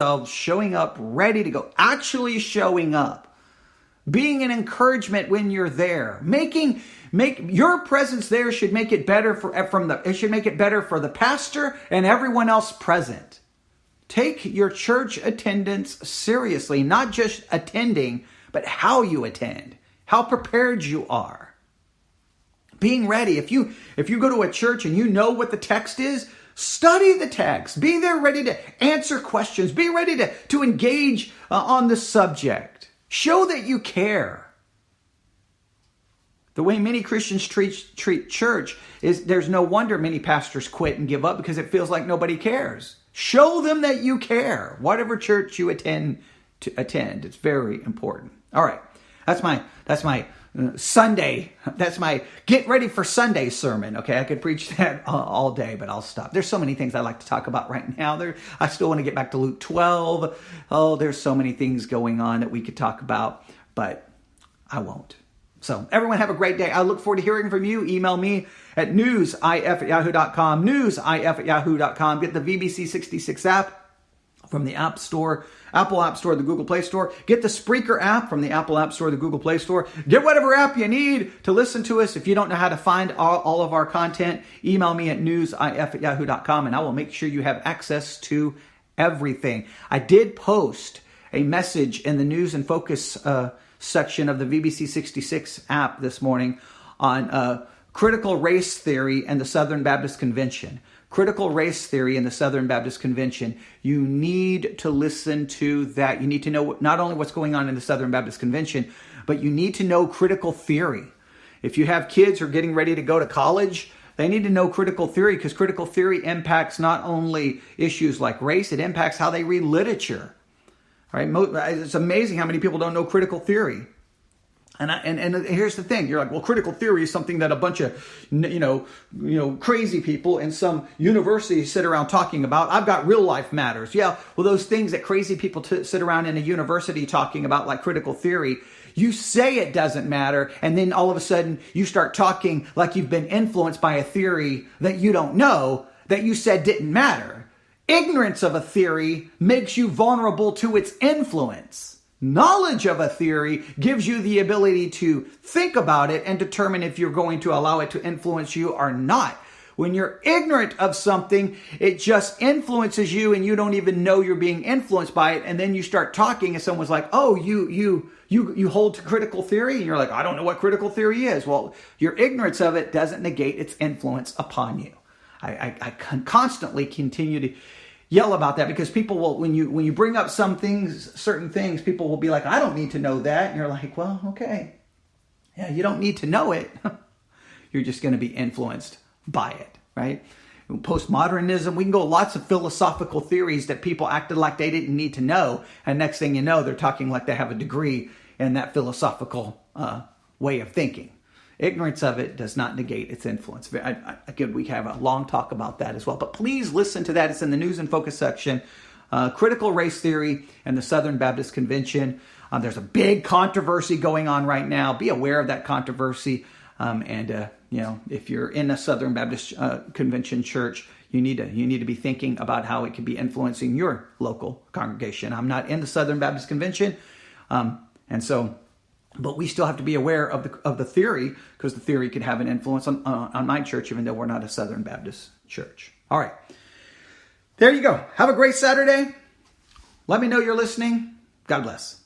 themselves, showing up, ready to go, actually showing up, being an encouragement when you're there, make your presence there should make it better it should make it better for the pastor and everyone else present. Take your church attendance seriously, not just attending, but how you attend, how prepared you are. Being ready. If you go to a church and you know what the text is, study the text. Be there ready to answer questions. Be ready to engage on the subject. Show that you care. The way many Christians treat church is there's no wonder many pastors quit and give up because it feels like nobody cares. Show them that you care. Whatever church you attend. It's very important. All right. That's my Sunday. That's my get ready for Sunday sermon. Okay, I could preach that all day, but I'll stop. There's so many things I like to talk about right now. I still want to get back to Luke 12. Oh, there's so many things going on that we could talk about, but I won't. So everyone have a great day. I look forward to hearing from you. Email me at newsif@yahoo.com, newsif@yahoo.com. Get the VBC66 app from the App Store, Apple App Store, the Google Play Store. Get the Spreaker app from the Apple App Store, the Google Play Store. Get whatever app you need to listen to us. If you don't know how to find all of our content, email me at newsif@yahoo.com and I will make sure you have access to everything. I did post a message in the News and Focus section of the VBC 66 app this morning on critical race theory and the Southern Baptist Convention. Critical race theory in the Southern Baptist Convention. You need to listen to that. You need to know not only what's going on in the Southern Baptist Convention, but you need to know critical theory. If you have kids who are getting ready to go to college, they need to know critical theory because critical theory impacts not only issues like race, it impacts how they read literature. Right? It's amazing how many people don't know critical theory. And here's the thing. You're like, well, critical theory is something that a bunch of, crazy people in some university sit around talking about. I've got real life matters. Yeah, well, those things that crazy people sit around in a university talking about, like critical theory, you say it doesn't matter, and then all of a sudden you start talking like you've been influenced by a theory that you don't know, that you said didn't matter. Ignorance of a theory makes you vulnerable to its influence. Knowledge of a theory gives you the ability to think about it and determine if you're going to allow it to influence you or not. When you're ignorant of something, it just influences you and you don't even know you're being influenced by it. And then you start talking and someone's like, oh, you hold to critical theory? And you're like, I don't know what critical theory is. Well, your ignorance of it doesn't negate its influence upon you. I constantly continue to yell about that because people will, when you bring up certain things, people will be like, I don't need to know that. And you're like, well, okay. Yeah, you don't need to know it. You're just going to be influenced by it, right? Postmodernism, we can go lots of philosophical theories that people acted like they didn't need to know. And next thing you know, they're talking like they have a degree in that philosophical way of thinking. Ignorance of it does not negate its influence. Again, we have a long talk about that as well. But please listen to that. It's in the News and Focus section. Critical race theory and the Southern Baptist Convention. There's a big controversy going on right now. Be aware of that controversy. If you're in a Southern Baptist Convention church, you need to be thinking about how it could be influencing your local congregation. I'm not in the Southern Baptist Convention, but we still have to be aware of the theory because the theory could have an influence on my church, even though we're not a Southern Baptist church. All right. There you go. Have a great Saturday. Let me know you're listening. God bless.